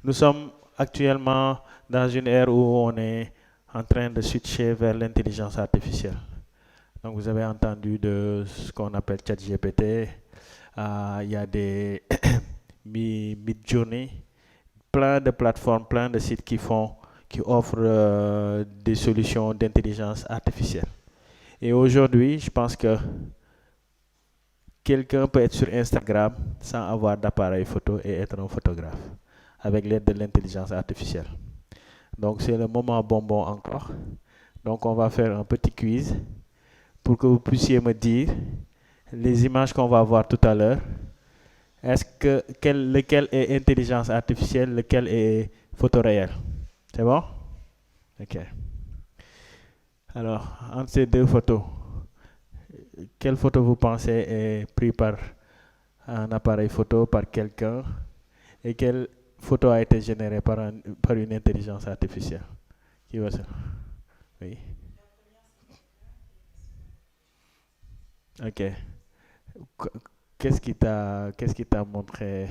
Nous sommes actuellement dans une ère où on est en train de switcher vers l'intelligence artificielle. Donc, vous avez entendu de ce qu'on appelle ChatGPT. Il y a des Midjourney, plein de plateformes, plein de sites qui offrent des solutions d'intelligence artificielle. Et aujourd'hui, je pense que quelqu'un peut être sur Instagram sans avoir d'appareil photo et être un photographe avec l'aide de l'intelligence artificielle. Donc c'est le moment bonbon encore. Donc on va faire un petit quiz pour que vous puissiez me dire les images qu'on va voir tout à l'heure. Lequel est intelligence artificielle, lequel est photo réelle? C'est bon? Ok. Alors, entre ces deux photos, quelle photo vous pensez est prise par un appareil photo, par quelqu'un, et quelle photo a été générée par une intelligence artificielle? Qui va ça? Oui. Ok. Qu'est-ce qui t'a montré?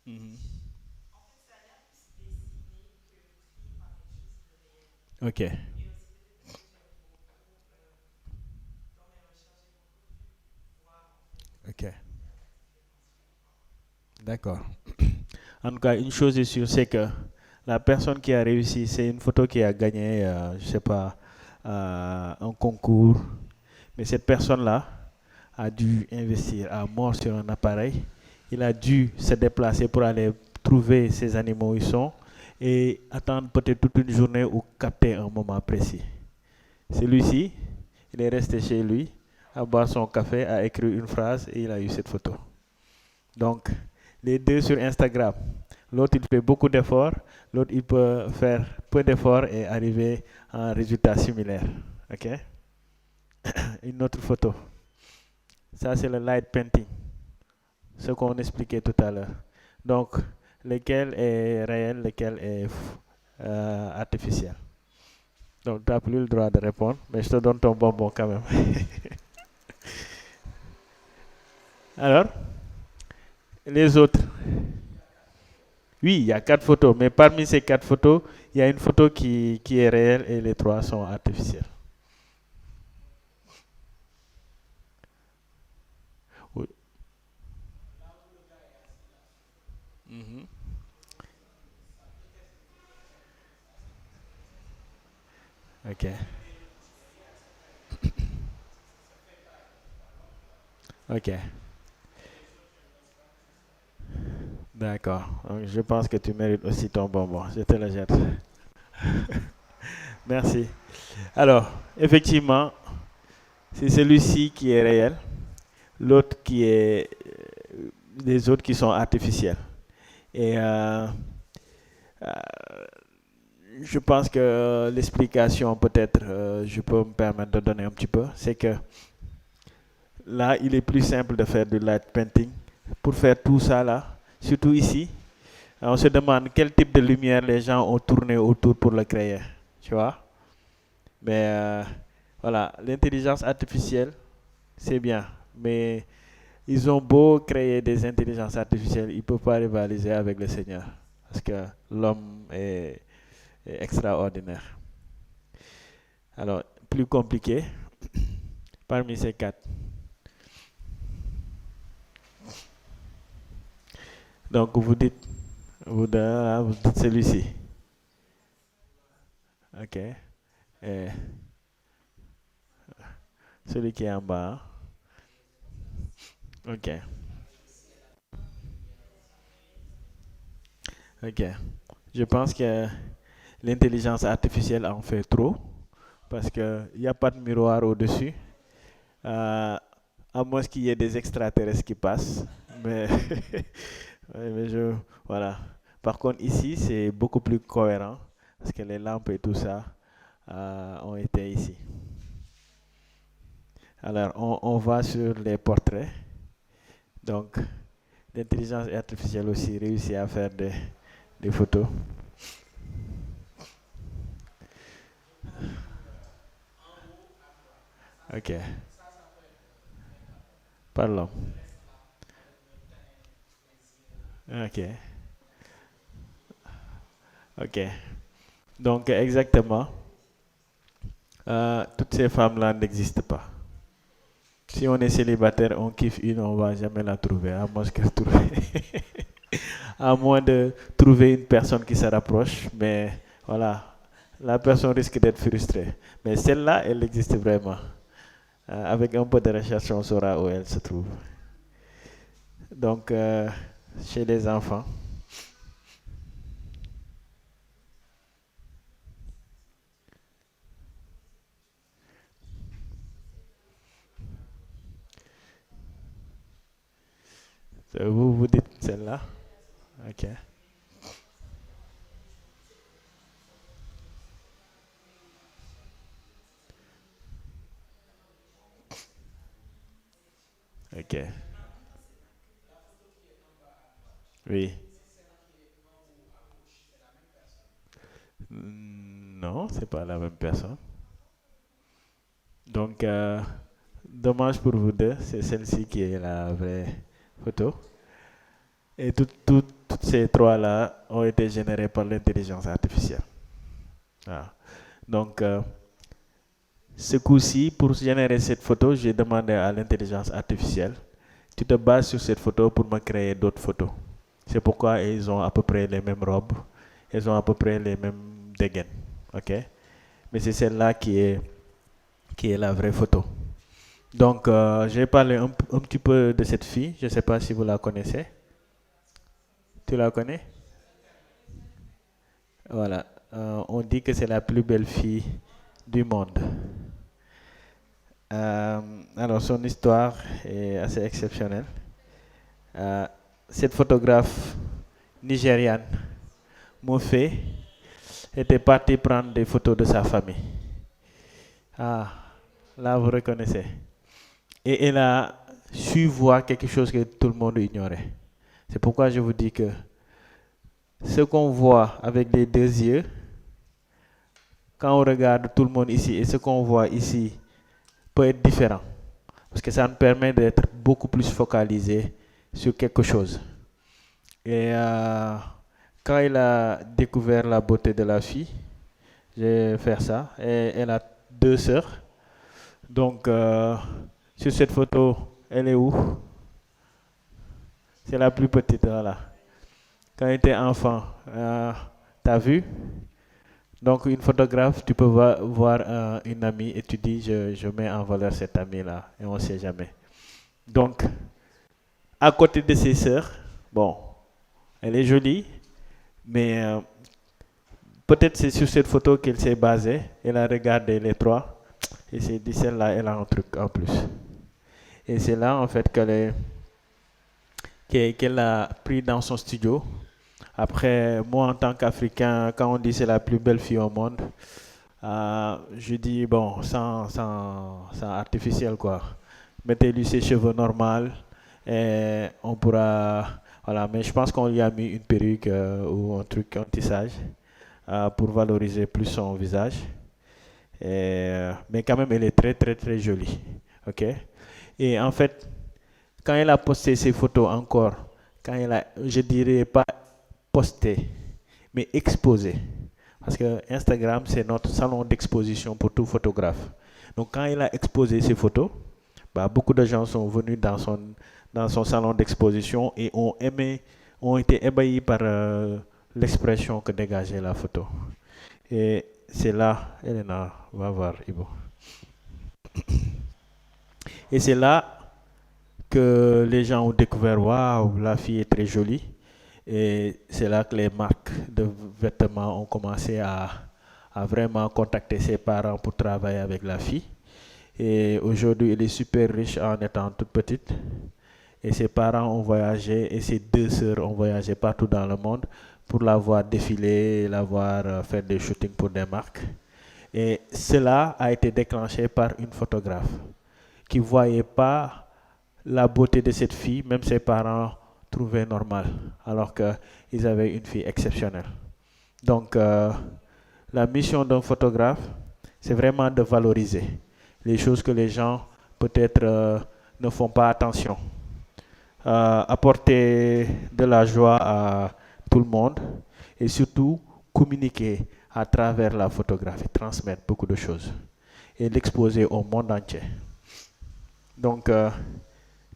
Mhm. Ok. Ok. D'accord. En tout cas, une chose est sûre, c'est que la personne qui a réussi, c'est une photo qui a gagné, je sais pas, un concours. Mais cette personne-là a dû investir à mort sur un appareil. Il a dû se déplacer pour aller trouver ces animaux où ils sont et attendre peut-être toute une journée ou capter un moment précis. Celui-ci, il est resté chez lui, à boire son café, a écrit une phrase et il a eu cette photo. Donc, les deux sur Instagram. L'autre, il fait beaucoup d'efforts. L'autre, il peut faire peu d'efforts et arriver à un résultat similaire. OK? Une autre photo. Ça, c'est le light painting, ce qu'on expliquait tout à l'heure. Donc, lequel est réel, lequel est artificiel. Donc, tu n'as plus le droit de répondre, mais je te donne ton bonbon quand même. Alors, les autres. Oui, il y a quatre photos, mais parmi ces quatre photos, il y a une photo qui est réelle et les trois sont artificielles. Oui. Mhm. Ok, ok, d'accord. Donc, je pense que tu mérites aussi ton bonbon. Je te le jette. Merci. Alors, effectivement, c'est celui-ci qui est réel, l'autre qui est, les autres qui sont artificiels. Et euh, je pense que l'explication, peut-être, je peux me permettre de donner un petit peu, c'est que là, il est plus simple de faire du light painting. Pour faire tout ça là, surtout ici, on se demande quel type de lumière les gens ont tourné autour pour le créer. Tu vois? Mais voilà, l'intelligence artificielle, c'est bien. Mais ils ont beau créer des intelligences artificielles, ils ne peuvent pas rivaliser avec le Seigneur. Parce que l'homme est extraordinaire. Alors, plus compliqué, parmi ces quatre. Donc, vous dites celui-ci. Ok. Et celui qui est en bas. Ok. Ok. Je pense que l'intelligence artificielle en fait trop parce qu'il n'y a pas de miroir au-dessus. Euh, à moins qu'il y ait des extraterrestres qui passent. Mais, ouais, mais voilà. Par contre, ici, c'est beaucoup plus cohérent parce que les lampes et tout ça ont été ici. Alors, on va sur les portraits. Donc, l'intelligence artificielle aussi réussit à faire des photos. Ok. par l'homme. Ok, ok. Donc exactement, toutes ces femmes-là n'existent pas. Si on est célibataire, on kiffe une, on va jamais la trouver, à moins que trouver, à moins de trouver une personne qui se rapproche. Mais voilà, la personne risque d'être frustrée. Mais celle-là, elle existe vraiment. Avec un peu de recherche, on saura où elle se trouve. Donc, chez les enfants. Vous vous dites celle-là? Ok, ok. Oui. Non, c'est pas la même personne. Donc, dommage pour vous deux, c'est celle-ci qui est la vraie photo. Et toutes ces trois-là ont été générées par l'intelligence artificielle. Voilà. Donc, ce coup-ci, pour générer cette photo, j'ai demandé à l'intelligence artificielle, tu te bases sur cette photo pour me créer d'autres photos. C'est pourquoi ils ont à peu près les mêmes robes, ils ont à peu près les mêmes dégaines. Ok? Mais c'est celle-là qui est la vraie photo. Donc, j'ai parlé un petit peu de cette fille. Je ne sais pas si vous la connaissez. Tu la connais? Voilà. On dit que c'est la plus belle fille du monde. Alors, son histoire est assez exceptionnelle. Euh, cette photographe nigériane, Mofé, était partie prendre des photos de sa famille. Ah, là, vous reconnaissez. Et elle a su voir quelque chose que tout le monde ignorait. C'est pourquoi je vous dis que ce qu'on voit avec les deux yeux, quand on regarde tout le monde ici et ce qu'on voit ici peut être différent. Parce que ça nous permet d'être beaucoup plus focalisé sur quelque chose. Et quand il a découvert la beauté de la fille, j'ai fait ça. Et elle a deux sœurs. Donc, sur cette photo, elle est où? C'est la plus petite, voilà. Quand il était enfant, t'as vu? Donc, une photographe, tu peux voir une amie et tu dis, je mets en valeur cette amie-là, et on ne sait jamais. Donc, à côté de ses sœurs, bon, elle est jolie, mais peut-être c'est sur cette photo qu'elle s'est basée. Elle a regardé les trois et s'est dit, celle-là, elle a un truc en plus. Et c'est là, en fait, qu'elle a pris dans son studio. Après, moi, en tant qu'Africain, quand on dit c'est la plus belle fille au monde, je dis, bon, sans artificiel, quoi. Mettez-lui ses cheveux normaux et on pourra... Voilà, mais je pense qu'on lui a mis une perruque ou un truc, un tissage pour valoriser plus son visage. Mais quand même, elle est très, très, très jolie. OK? Et en fait, quand elle a posté ses photos encore, quand elle a, je dirais pas posté, mais exposé. Parce que Instagram, c'est notre salon d'exposition pour tout photographe. Donc quand elle a exposé ses photos, bah, beaucoup de gens sont venus dans son salon d'exposition et ont été ébahis par l'expression que dégageait la photo. Et c'est là, Elena, va voir, Ibo. Et c'est là que les gens ont découvert, waouh, la fille est très jolie. Et c'est là que les marques de vêtements ont commencé à vraiment contacter ses parents pour travailler avec la fille. Et aujourd'hui, elle est super riche en étant toute petite. Et ses parents ont voyagé et ses deux sœurs ont voyagé partout dans le monde pour la voir défiler, la voir faire des shootings pour des marques. Et cela a été déclenché par une photographe qui ne voyait pas la beauté de cette fille, même ses parents trouvaient normal, alors qu'ils avaient une fille exceptionnelle. Donc, la mission d'un photographe, c'est vraiment de valoriser les choses que les gens peut-être ne font pas attention. Apporter de la joie à tout le monde et surtout communiquer à travers la photographie, transmettre beaucoup de choses et l'exposer au monde entier. Donc,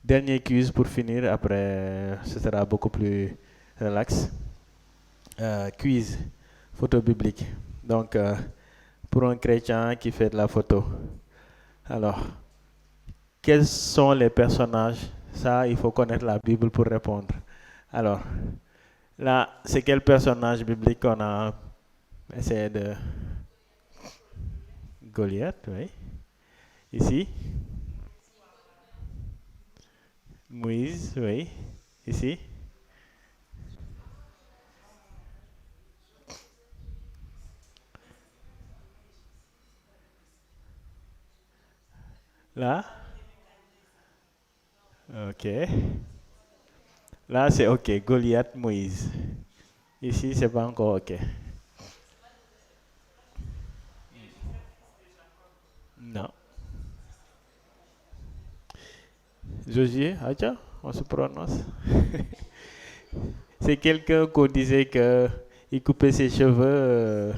dernier quiz pour finir, après ce sera beaucoup plus relax. Quiz, photo biblique. Donc, pour un chrétien qui fait de la photo, alors, quels sont les personnages? Ça, il faut connaître la Bible pour répondre. Alors, là, c'est quel personnage biblique qu'on a essayé de... Goliath, oui. Ici. Moïse, oui. Ici. Là. Ok. Là, c'est ok. Goliath, Moïse. Ici, c'est pas encore ok. Non. Josué, Acha, on se prononce. C'est quelqu'un qu'on disait que il coupait ses cheveux.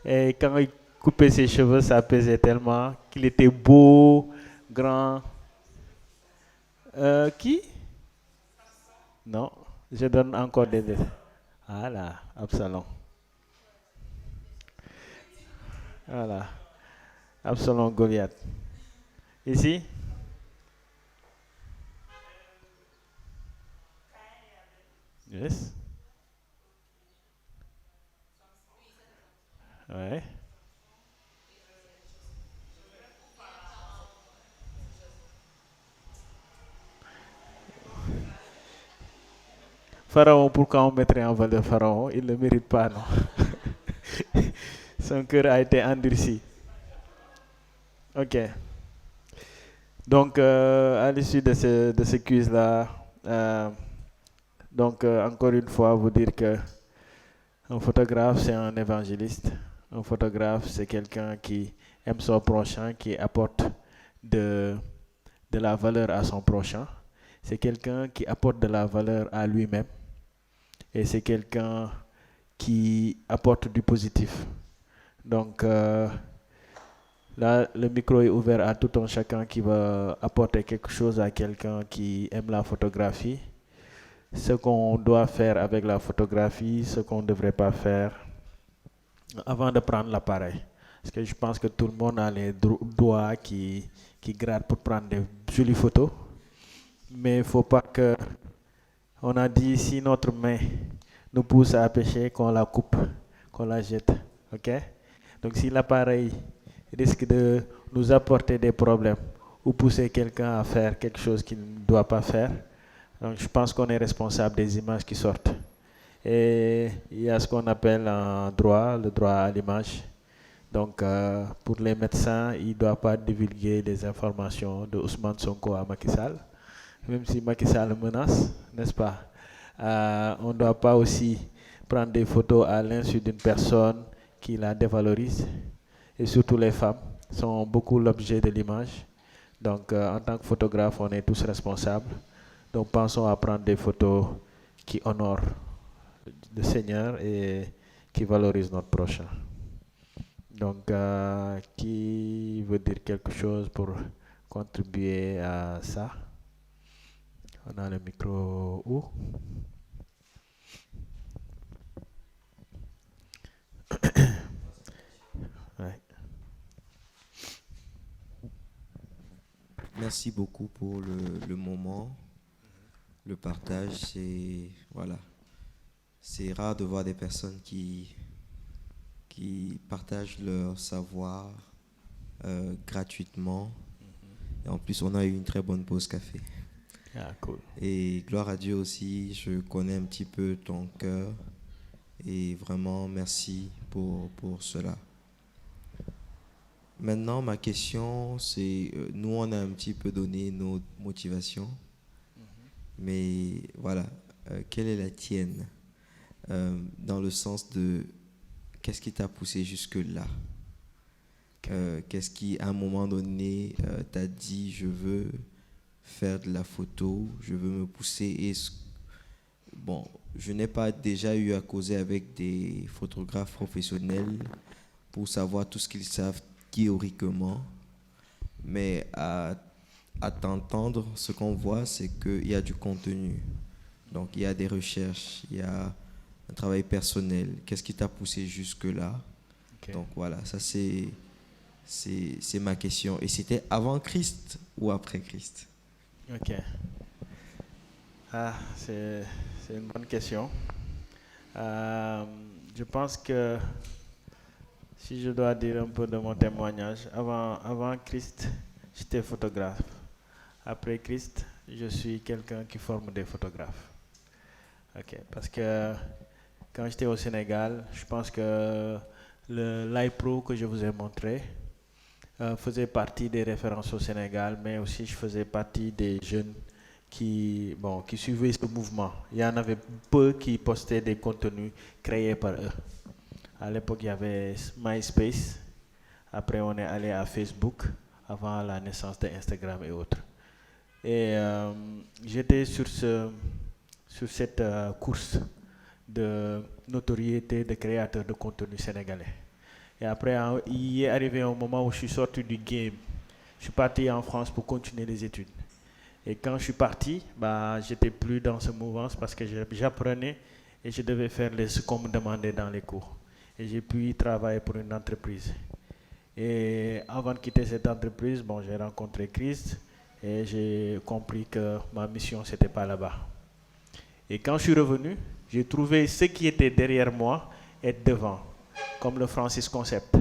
Et quand il coupait ses cheveux, ça pesait tellement qu'il était beau, grand. Qui? Non, je donne encore des détails. Voilà, Absalom. Voilà, Absalom Goliath. Ici? Yes. Ouais. Pharaon, pourquoi on mettrait en valeur Pharaon? Il ne le mérite pas, non. Son cœur a été endurci. Ok. Donc, à l'issue de ce quiz-là, euh, donc encore une fois, vous dire que un photographe, c'est un évangéliste. Un photographe, c'est quelqu'un qui aime son prochain, qui apporte de, de la valeur à son prochain. C'est quelqu'un qui apporte de la valeur à lui-même. Et c'est quelqu'un qui apporte du positif. Donc, là, le micro est ouvert à tout un chacun qui va apporter quelque chose à quelqu'un qui aime la photographie. Ce qu'on doit faire avec la photographie, ce qu'on ne devrait pas faire avant de prendre l'appareil. Parce que je pense que tout le monde a les doigts qui grattent pour prendre des jolies photos. Mais il ne faut pas que... On a dit si notre main nous pousse à pécher, qu'on la coupe, qu'on la jette. Ok? Donc si l'appareil risque de nous apporter des problèmes ou pousser quelqu'un à faire quelque chose qu'il ne doit pas faire, donc je pense qu'on est responsable des images qui sortent. Et il y a ce qu'on appelle en droit, le droit à l'image. Donc, pour les médecins, ils ne doivent pas divulguer des informations de Ousmane Sonko à Macky Sall, même si Macky Sall menace, n'est-ce pas? On ne doit pas aussi prendre des photos à l'insu d'une personne qui la dévalorise. Et surtout les femmes sont beaucoup l'objet de l'image. Donc, en tant que photographe, on est tous responsables. Donc, pensons à prendre des photos qui honorent le Seigneur et qui valorisent notre prochain. Donc, qui veut dire quelque chose pour contribuer à ça? On a le micro où? Ouais. Merci beaucoup pour le moment, le partage. C'est voilà, c'est rare de voir des personnes qui partagent leur savoir gratuitement. Et en plus, on a eu une très bonne pause café. Ah, cool. Et gloire à Dieu aussi, je connais un petit peu ton cœur. Et vraiment, merci pour cela. Maintenant, ma question, c'est, nous, on a un petit peu donné nos motivations, mais voilà, quelle est la tienne? Dans le sens de, qu'est-ce qui t'a poussé jusque-là? Qu'est-ce qui, à un moment donné, t'a dit, je veux faire de la photo, je veux me pousser. Bon, je n'ai pas déjà eu à causer avec des photographes professionnels pour savoir tout ce qu'ils savent théoriquement, mais à t'entendre, ce qu'on voit, c'est qu'il y a du contenu. Donc, il y a des recherches, il y a un travail personnel. Qu'est-ce qui t'a poussé jusque-là? Ok. Donc, voilà, ça c'est ma question. Et c'était avant Christ ou après Christ? Ok. Ah, c'est une bonne question. Euh, je pense que si je dois dire un peu de mon témoignage, avant Christ, j'étais photographe. Après Christ, je suis quelqu'un qui forme des photographes. Ok, parce que quand j'étais au Sénégal, je pense que l'iPro que je vous ai montré faisait partie des références au Sénégal, mais aussi je faisais partie des jeunes qui suivaient ce mouvement. Il y en avait peu qui postaient des contenus créés par eux. À l'époque, il y avait MySpace. Après, on est allé à Facebook avant la naissance d'Instagram et autres. Et j'étais sur cette course de notoriété de créateurs de contenu sénégalais. Et après, il est arrivé un moment où je suis sorti du game. Je suis parti en France pour continuer les études. Et quand je suis parti, bah, j'étais plus dans ce mouvement parce que j'apprenais et je devais faire ce qu'on me demandait dans les cours. Et j'ai pu travailler pour une entreprise. Et avant de quitter cette entreprise, bon, j'ai rencontré Christ et j'ai compris que ma mission, c'était pas là-bas. Et quand je suis revenu, j'ai trouvé ce qui était derrière moi être devant, comme le Francis Concept.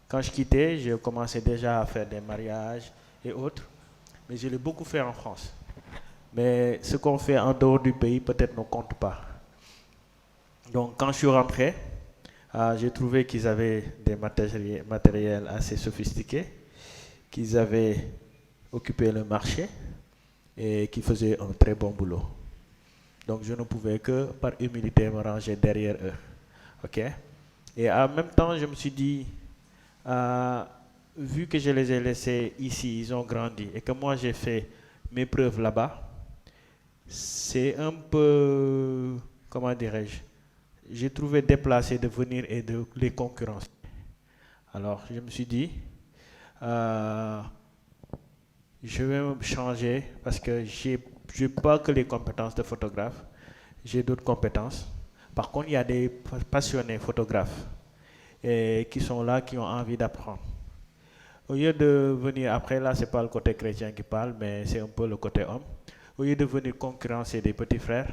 Quand je quittais, je commençais déjà à faire des mariages et autres, mais je l'ai beaucoup fait en France. Mais ce qu'on fait en dehors du pays peut-être ne compte pas. Donc quand je suis rentré, j'ai trouvé qu'ils avaient des matériels assez sophistiqués, qu'ils avaient occupé le marché et qu'ils faisaient un très bon boulot. Donc je ne pouvais que par humilité me ranger derrière eux. Ok? Et en même temps, je me suis dit, euh, vu que je les ai laissés ici, ils ont grandi, et que moi j'ai fait mes preuves là-bas, c'est un peu, comment dirais-je, j'ai trouvé déplacé de venir et de les concurrencer. Alors je me suis dit, euh, je vais me changer parce que j'ai pas que les compétences de photographe, j'ai d'autres compétences. Par contre, il y a des passionnés photographes qui sont là, qui ont envie d'apprendre. Au lieu de venir, après là, c'est pas le côté chrétien qui parle, mais c'est un peu le côté homme. Au lieu de venir concurrencer des petits frères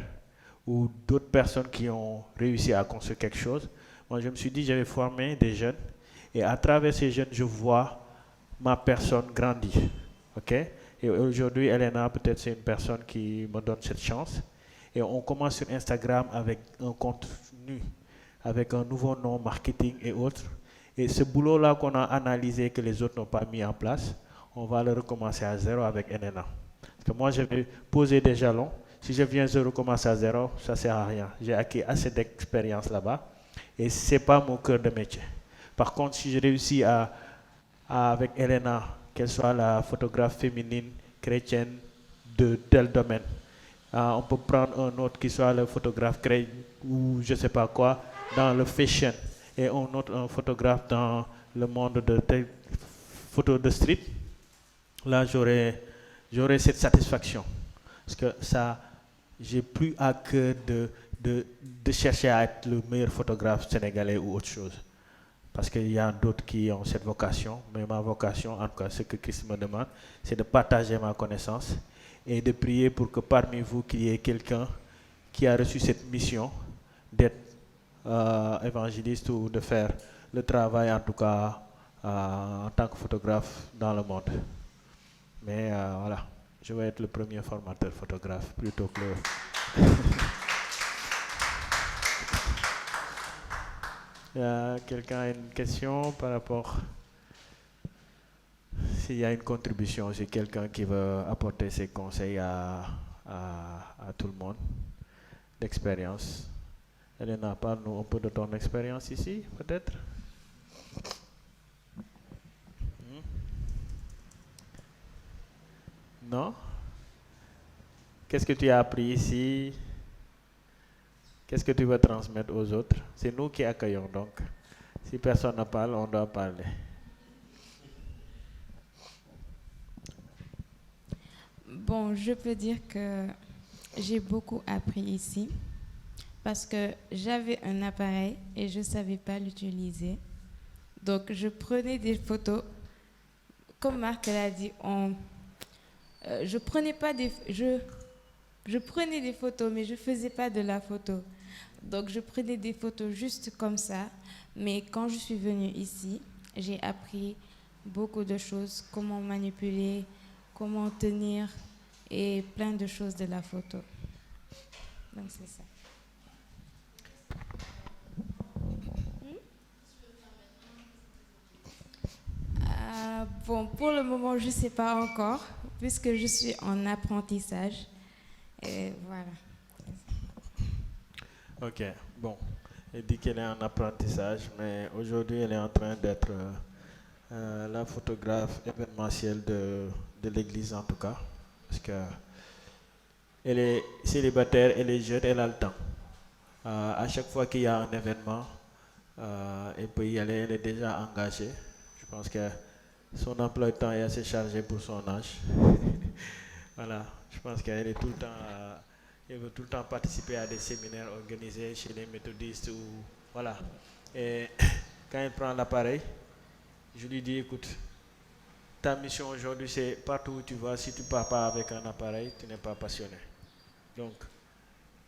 ou d'autres personnes qui ont réussi à construire quelque chose, moi je me suis dit, je vais former des jeunes et à travers ces jeunes, je vois ma personne grandir. Ok? Et aujourd'hui, Elena, peut-être c'est une personne qui me donne cette chance. Et on commence sur Instagram avec un contenu, avec un nouveau nom, marketing et autres. Et ce boulot-là qu'on a analysé, que les autres n'ont pas mis en place, on va le recommencer à zéro avec Elena. Parce que moi, je vais poser des jalons. Si je viens de recommencer à zéro, ça ne sert à rien. J'ai acquis assez d'expérience là-bas. Et ce n'est pas mon cœur de métier. Par contre, si je réussis avec Elena, qu'elle soit la photographe féminine chrétienne de tel domaine, on peut prendre un autre qui soit le photographe ou je ne sais pas quoi dans le fashion et un autre un photographe dans le monde de photo de street. Là, j'aurais cette satisfaction parce que ça, j'ai plus à cœur de chercher à être le meilleur photographe sénégalais ou autre chose. Parce qu'il y a d'autres qui ont cette vocation, mais ma vocation, en tout cas ce que Christ me demande, c'est de partager ma connaissance et de prier pour que parmi vous, qu'il y ait quelqu'un qui a reçu cette mission d'être évangéliste ou de faire le travail, en tout cas en tant que photographe dans le monde. Mais voilà, je vais être le premier formateur photographe plutôt que le... Quelqu'un a une question par rapport, s'il y a une contribution, c'est quelqu'un qui veut apporter ses conseils à tout le monde, d'expérience. Elena, parle-nous un peu de ton expérience ici, peut-être. Non? Qu'est-ce que tu as appris ici? Qu'est-ce que tu veux transmettre aux autres? C'est nous qui accueillons donc. Si personne ne parle, on doit parler. Bon, je peux dire que j'ai beaucoup appris ici parce que j'avais un appareil et je ne savais pas l'utiliser. Donc, je prenais des photos. Comme Marc l'a dit, je prenais des photos, mais je ne faisais pas de la photo. Donc, je prenais des photos juste comme ça. Mais quand je suis venue ici, j'ai appris beaucoup de choses, comment manipuler, comment tenir et plein de choses de la photo. Donc, c'est ça. Bon, pour le moment, je ne sais pas encore, puisque je suis en apprentissage. Et voilà. Ok, bon. Elle dit qu'elle est en apprentissage, mais aujourd'hui, elle est en train d'être la photographe événementielle de l'église, en tout cas. Parce que elle est célibataire, elle est jeune, elle a le temps. À chaque fois qu'il y a un événement, elle peut y aller, elle est déjà engagée. Je pense que son emploi de temps est assez chargé pour son âge. Voilà, je pense qu'elle est tout le temps, elle veut tout le temps participer à des séminaires organisés chez les méthodistes ou voilà. Et quand elle prend l'appareil, je lui dis écoute, ta mission aujourd'hui c'est partout où tu vas, si tu ne pars pas avec un appareil, tu n'es pas passionné. Donc,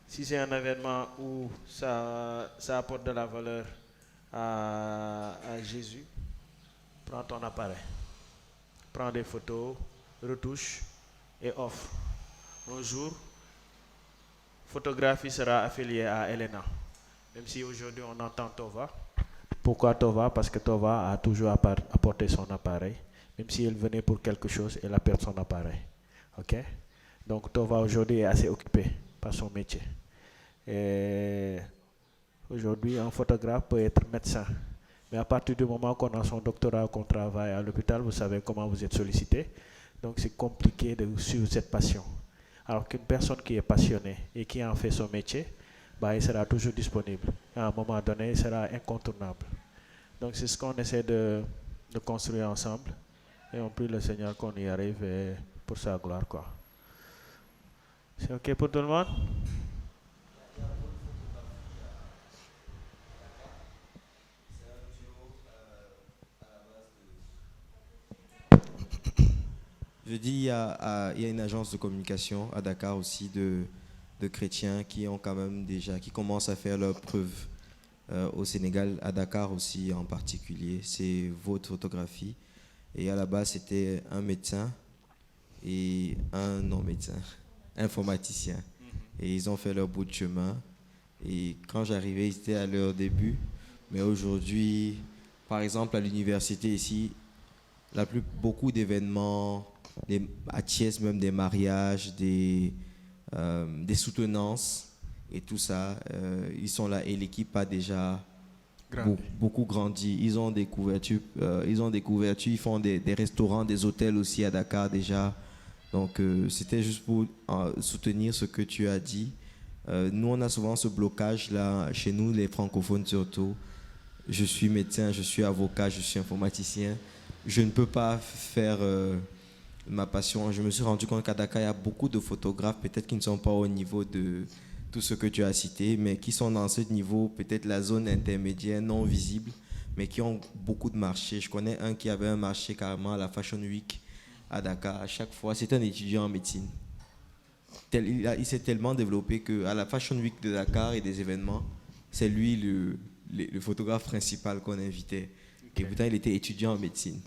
si c'est un événement où ça apporte de la valeur à Jésus, prends ton appareil, prends des photos, retouche et offre. Un jour, photographie sera affiliée à Elena. Même si aujourd'hui on entend Tova. Pourquoi Tova? Parce que Tova a toujours apporté son appareil. Même si elle venait pour quelque chose, elle a perdu son appareil. Ok? Donc Tova aujourd'hui est assez occupée par son métier. Et aujourd'hui, un photographe peut être médecin. Mais à partir du moment qu'on a son doctorat, qu'on travaille à l'hôpital, vous savez comment vous êtes sollicité. Donc c'est compliqué de suivre cette passion. Alors qu'une personne qui est passionnée et qui en fait son métier, bah, il sera toujours disponible. À un moment donné, il sera incontournable. Donc c'est ce qu'on essaie de construire ensemble. Et on prie le Seigneur qu'on y arrive et pour sa gloire, quoi. C'est ok pour tout le monde? Je dis, il y a une agence de communication à Dakar aussi de chrétiens qui ont quand même déjà, qui commencent à faire leurs preuves au Sénégal, à Dakar aussi en particulier. C'est votre photographie. Et à la base, c'était un médecin et un non-médecin, informaticien. Et ils ont fait leur bout de chemin. Et quand j'arrivais, ils étaient à leur début. Mais aujourd'hui, par exemple, à l'université ici, beaucoup d'événements, à Thiès même des mariages, des soutenances et tout ça, ils sont là et l'équipe a déjà beaucoup grandi. Ils ont des couvertures, ils font des restaurants, des hôtels aussi à Dakar déjà. Donc c'était juste pour soutenir ce que tu as dit. Nous, on a souvent ce blocage là, chez nous, les francophones surtout. Je suis médecin, je suis avocat, je suis informaticien. Je ne peux pas faire ma passion. Je me suis rendu compte qu'à Dakar, il y a beaucoup de photographes, peut-être qui ne sont pas au niveau de tout ce que tu as cité, mais qui sont dans ce niveau, peut-être la zone intermédiaire, non visible, mais qui ont beaucoup de marchés. Je connais un qui avait un marché carrément à la Fashion Week à Dakar. À chaque fois, c'est un étudiant en médecine. Il s'est tellement développé qu'à la Fashion Week de Dakar et des événements, c'est lui le photographe principal qu'on invitait. Okay. Et pourtant, il était étudiant en médecine.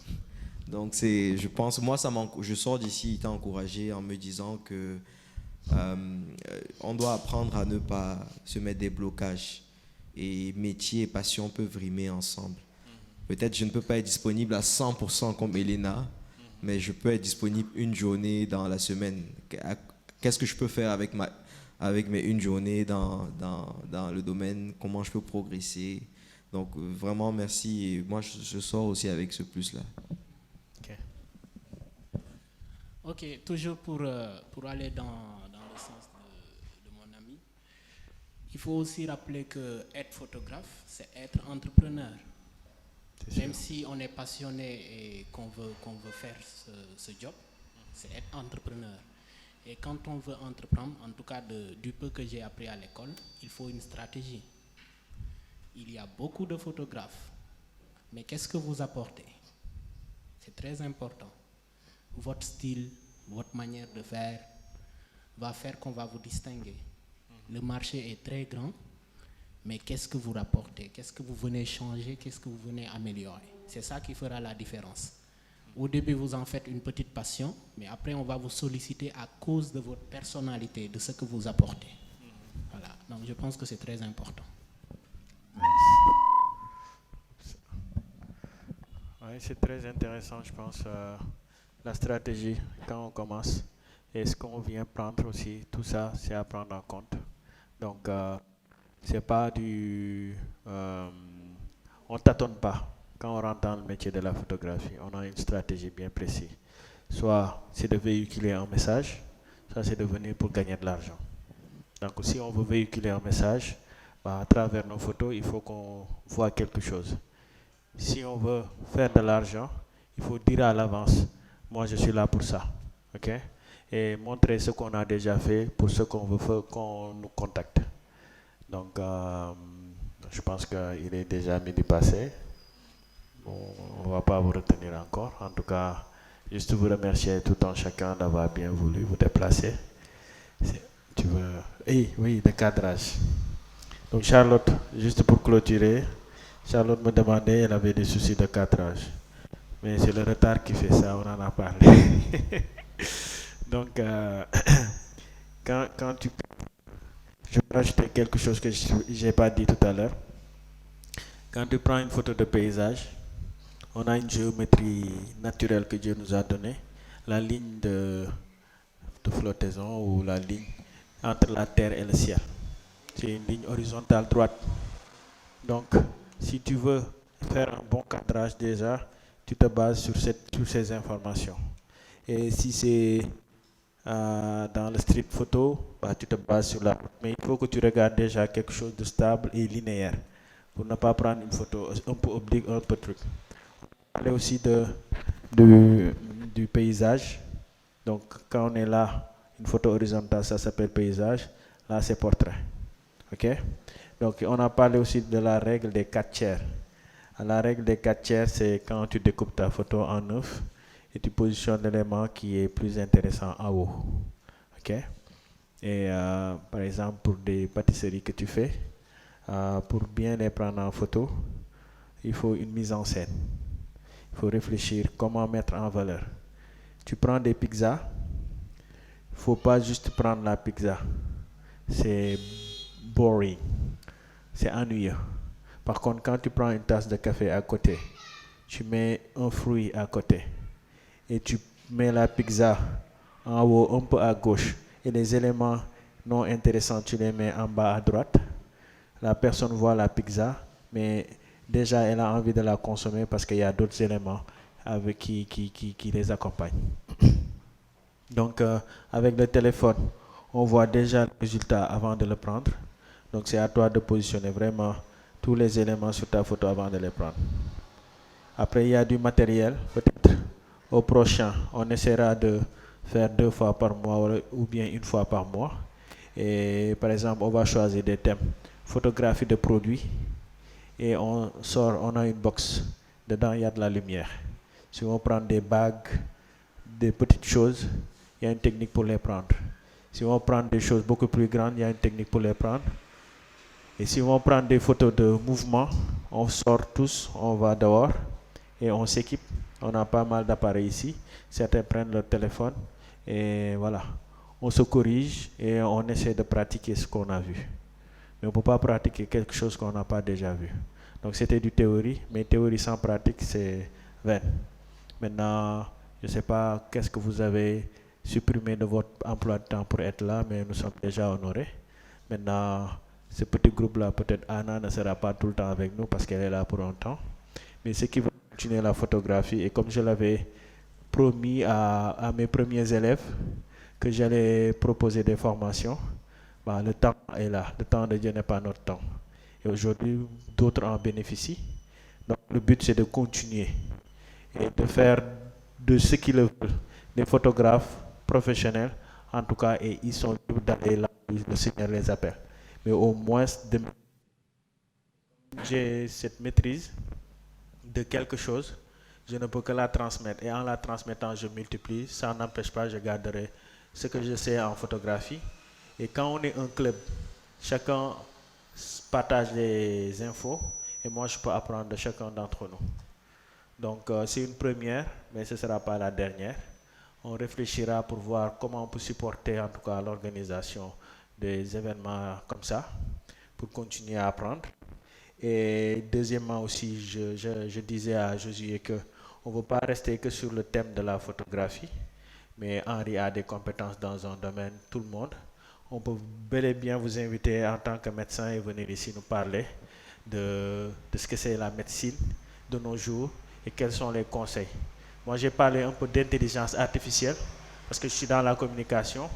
Donc, je pense, moi, je sors d'ici étant encouragé en me disant que on doit apprendre à ne pas se mettre des blocages. Et métier et passion peuvent rimer ensemble. Peut-être je ne peux pas être disponible à 100% comme Elena, mais je peux être disponible une journée dans la semaine. Qu'est-ce que je peux faire avec mes une journée dans le domaine? Comment je peux progresser? Donc, vraiment, merci. Et moi, je sors aussi avec ce plus-là. Okay. Ok, toujours pour aller dans le sens de mon ami, il faut aussi rappeler que être photographe, c'est être entrepreneur. Même si on est passionné et qu'on veut faire ce job, c'est être entrepreneur. Et quand on veut entreprendre, en tout cas du peu que j'ai appris à l'école, il faut une stratégie. Il y a beaucoup de photographes, mais qu'est-ce que vous apportez? C'est très important. Votre style, votre manière de faire va faire qu'on va vous distinguer. Le marché est très grand, mais qu'est-ce que vous rapportez? Qu'est-ce que vous venez changer? Qu'est-ce que vous venez améliorer? C'est ça qui fera la différence. Au début, vous en faites une petite passion, mais après, on va vous solliciter à cause de votre personnalité, de ce que vous apportez. Voilà, donc je pense que c'est très important. Oui, c'est très intéressant, je pense, la stratégie quand on commence. Et ce qu'on vient prendre aussi, tout ça, c'est à prendre en compte. Donc, c'est pas on tâtonne pas quand on rentre dans le métier de la photographie. On a une stratégie bien précise. Soit c'est de véhiculer un message, soit c'est de venir pour gagner de l'argent. Donc, si on veut véhiculer un message, bah, à travers nos photos, il faut qu'on voit quelque chose. Si on veut faire de l'argent, il faut dire à l'avance, moi je suis là pour ça. Ok? Et montrer ce qu'on a déjà fait pour ce qu'on veut faire, qu'on nous contacte. Donc, je pense qu'il est déjà midi passé. Bon, on ne va pas vous retenir encore. En tout cas, juste vous remercier tout un chacun d'avoir bien voulu vous déplacer. Tu veux... Oui, le cadrage. Donc, Charlotte, juste pour clôturer, Charlotte me demandait, elle avait des soucis de cadrage. Mais c'est le retard qui fait ça, on en a parlé. Donc, quand tu... Je vais rajouter quelque chose que je n'ai pas dit tout à l'heure. Quand tu prends une photo de paysage, on a une géométrie naturelle que Dieu nous a donnée. La ligne de flottaison ou la ligne entre la terre et le ciel. C'est une ligne horizontale droite. Donc, si tu veux faire un bon cadrage déjà, tu te bases sur ces informations. Et si c'est dans le street photo, bah, tu te bases sur la route. Mais il faut que tu regardes déjà quelque chose de stable et linéaire pour ne pas prendre une photo un peu oblique, un peu truc. On parle aussi du paysage. Donc, quand on est là, une photo horizontale, ça s'appelle paysage. Là, c'est portrait. OK? Donc, on a parlé aussi de la règle des 4 tiers. La règle des 4 tiers, c'est quand tu découpes ta photo en 9 et tu positionnes l'élément qui est plus intéressant en haut. OK? Et par exemple, pour des pâtisseries que tu fais, pour bien les prendre en photo, il faut une mise en scène. Il faut réfléchir comment mettre en valeur. Tu prends des pizzas, il ne faut pas juste prendre la pizza. C'est boring. C'est ennuyeux. Par contre, quand tu prends une tasse de café à côté, tu mets un fruit à côté et tu mets la pizza en haut, un peu à gauche, et les éléments non intéressants, tu les mets en bas à droite. La personne voit la pizza, mais déjà elle a envie de la consommer parce qu'il y a d'autres éléments avec qui les accompagnent. Donc, avec le téléphone, on voit déjà le résultat avant de le prendre. Donc, c'est à toi de positionner vraiment tous les éléments sur ta photo avant de les prendre. Après, il y a du matériel. Peut-être au prochain, on essaiera de faire 2 fois par mois ou bien 1 fois par mois. Et par exemple, on va choisir des thèmes. Photographie de produits. Et on a une box. Dedans, il y a de la lumière. Si on prend des bagues, des petites choses, il y a une technique pour les prendre. Si on prend des choses beaucoup plus grandes, il y a une technique pour les prendre. Et si on prend des photos de mouvement, on sort tous, on va dehors et on s'équipe. On a pas mal d'appareils ici. Certains prennent leur téléphone et voilà. On se corrige et on essaie de pratiquer ce qu'on a vu. Mais on ne peut pas pratiquer quelque chose qu'on n'a pas déjà vu. Donc c'était du théorie, mais théorie sans pratique, c'est vain. Maintenant, je ne sais pas qu'est-ce que vous avez supprimé de votre emploi de temps pour être là, mais nous sommes déjà honorés. Maintenant, ce petit groupe-là, peut-être Anna ne sera pas tout le temps avec nous parce qu'elle est là pour un temps. Mais ceux qui veulent continuer la photographie, et comme je l'avais promis à mes premiers élèves que j'allais proposer des formations. Bah, le temps est là. Le temps de Dieu n'est pas notre temps. Et aujourd'hui, d'autres en bénéficient. Donc, le but, c'est de continuer et de faire de ceux qui le veulent des photographes professionnels, en tout cas, et ils sont libres d'aller là où le Seigneur les appelle. Mais au moins, j'ai cette maîtrise de quelque chose, je ne peux que la transmettre. Et en la transmettant, je multiplie. Ça n'empêche pas, je garderai ce que je sais en photographie. Et quand on est un club, chacun partage les infos et moi, je peux apprendre de chacun d'entre nous. Donc, c'est une première, mais ce ne sera pas la dernière. On réfléchira pour voir comment on peut supporter en tout cas l'organisation des événements comme ça, pour continuer à apprendre. Et deuxièmement aussi, je disais à Josué qu'on ne veut pas rester que sur le thème de la photographie, mais Henri a des compétences dans un domaine, tout le monde. On peut bel et bien vous inviter en tant que médecin et venir ici nous parler de ce que c'est la médecine de nos jours et quels sont les conseils. Moi, j'ai parlé un peu d'intelligence artificielle parce que je suis dans la communication.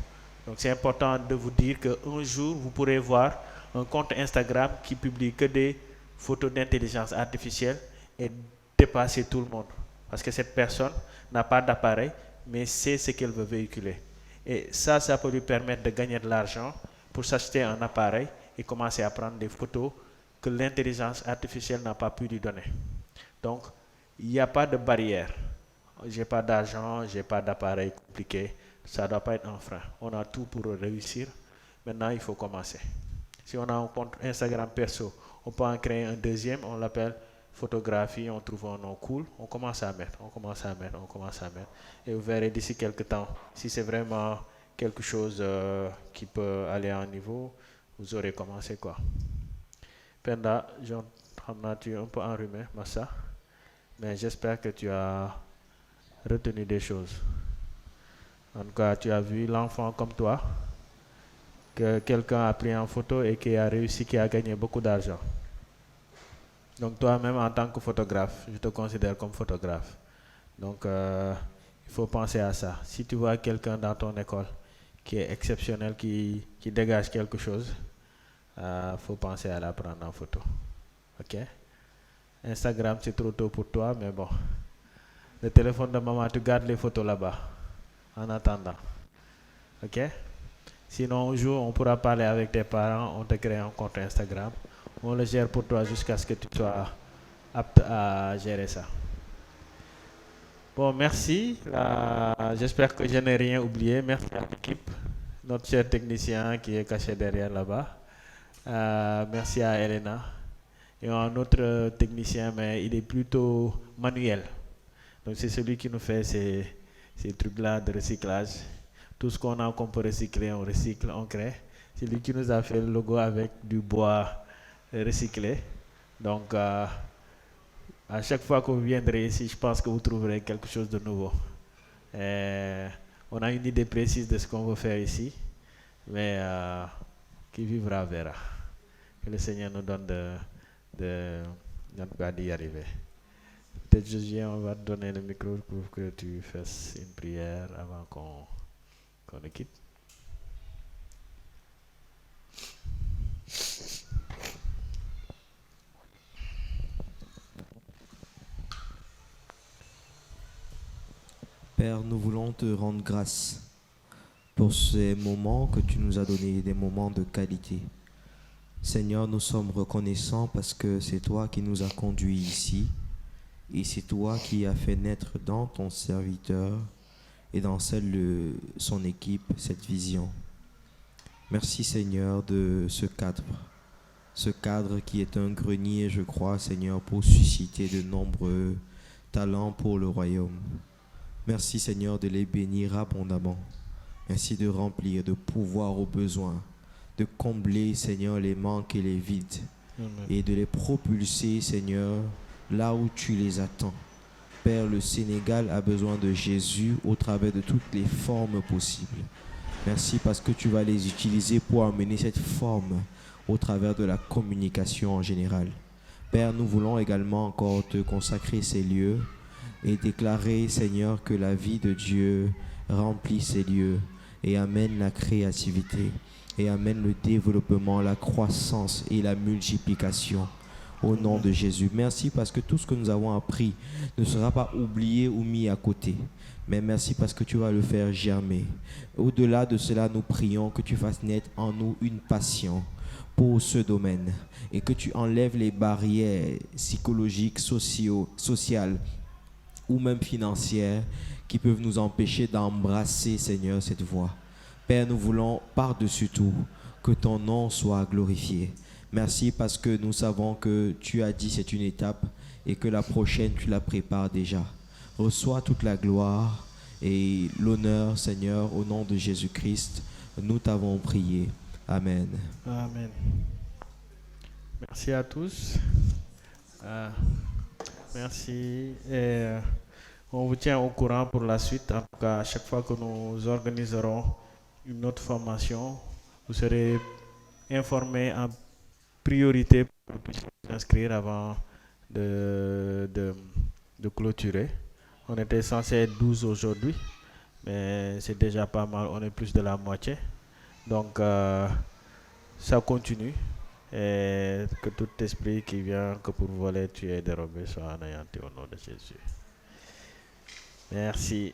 Donc, c'est important de vous dire qu'un jour, vous pourrez voir un compte Instagram qui publie que des photos d'intelligence artificielle et dépasser tout le monde. Parce que cette personne n'a pas d'appareil, mais sait ce qu'elle veut véhiculer. Et ça peut lui permettre de gagner de l'argent pour s'acheter un appareil et commencer à prendre des photos que l'intelligence artificielle n'a pas pu lui donner. Donc, il n'y a pas de barrière. J'ai pas d'argent, j'ai pas d'appareil compliqué. Ça ne doit pas être un frein. On a tout pour réussir. Maintenant, il faut commencer. Si on a un compte Instagram perso, on peut en créer un deuxième, on l'appelle photographie, on trouve un nom cool, on commence à mettre. Et vous verrez d'ici quelques temps, si c'est vraiment quelque chose qui peut aller à un niveau, vous aurez commencé quoi. Penda, tu es un peu enrhumé, Massa, mais j'espère que tu as retenu des choses. En tout cas, tu as vu l'enfant comme toi, que quelqu'un a pris en photo et qui a réussi, qui a gagné beaucoup d'argent. Donc toi-même, en tant que photographe, je te considère comme photographe. Donc, il faut penser à ça. Si tu vois quelqu'un dans ton école qui est exceptionnel, qui dégage quelque chose, faut penser à la prendre en photo. Ok? Instagram, c'est trop tôt pour toi, mais bon. Le téléphone de maman, tu gardes les photos là-bas, en attendant. Ok? Sinon, un jour, on pourra parler avec tes parents, on te crée un compte Instagram. On le gère pour toi jusqu'à ce que tu sois apte à gérer ça. Bon, merci. J'espère que je n'ai rien oublié. Merci à l'équipe, notre cher technicien qui est caché derrière là-bas. Merci à Elena. Et un autre technicien, mais il est plutôt manuel. Donc c'est celui qui nous fait ces trucs-là de recyclage. Tout ce qu'on a qu'on peut recycler, on recycle, on crée. C'est lui qui nous a fait le logo avec du bois recyclé. Donc, à chaque fois que vous viendrez ici, je pense que vous trouverez quelque chose de nouveau. On a une idée précise de ce qu'on veut faire ici, mais qui vivra verra. Que le Seigneur nous donne d'y arriver. Peut-être, Josué, on va te donner le micro pour que tu fasses une prière avant qu'on le quitte. Père, nous voulons te rendre grâce pour ces moments que tu nous as donnés, des moments de qualité. Seigneur, nous sommes reconnaissants parce que c'est toi qui nous as conduits ici et c'est toi qui as fait naître dans ton serviteur et dans celle de son équipe cette vision. Merci Seigneur de ce cadre qui est un grenier, je crois, Seigneur, pour susciter de nombreux talents pour le royaume. Merci Seigneur de les bénir abondamment. Merci de remplir, de pouvoir aux besoins, de combler Seigneur les manques et les vides. Amen. Et de les propulser Seigneur là où tu les attends. Père, le Sénégal a besoin de Jésus au travers de toutes les formes possibles. Merci parce que tu vas les utiliser pour amener cette forme au travers de la communication en général. Père, nous voulons également encore te consacrer ces lieux. et déclarer, Seigneur, que la vie de Dieu remplit ces lieux et amène la créativité et amène le développement, la croissance et la multiplication. Au nom de Jésus. Merci parce que tout ce que nous avons appris ne sera pas oublié ou mis à côté. Mais merci parce que tu vas le faire germer. Au-delà de cela, nous prions que tu fasses naître en nous une passion pour ce domaine et que tu enlèves les barrières psychologiques, sociales ou même financières qui peuvent nous empêcher d'embrasser, Seigneur, cette voie. Père, nous voulons par-dessus tout que ton nom soit glorifié. Merci parce que nous savons que tu as dit c'est une étape et que la prochaine tu la prépares déjà. Reçois toute la gloire et l'honneur, Seigneur, au nom de Jésus-Christ. Nous t'avons prié. Amen. Amen. Merci à tous. Merci. Et on vous tient au courant pour la suite. En tout cas, à chaque fois que nous organiserons une autre formation, vous serez informés en priorité pour vous inscrire avant de clôturer. On était censé être 12 aujourd'hui, mais c'est déjà pas mal, on est plus de la moitié. Donc, ça continue. Et que tout esprit qui vient que pour voler, tuer et dérober soit anéanti au nom de Jésus. Merci.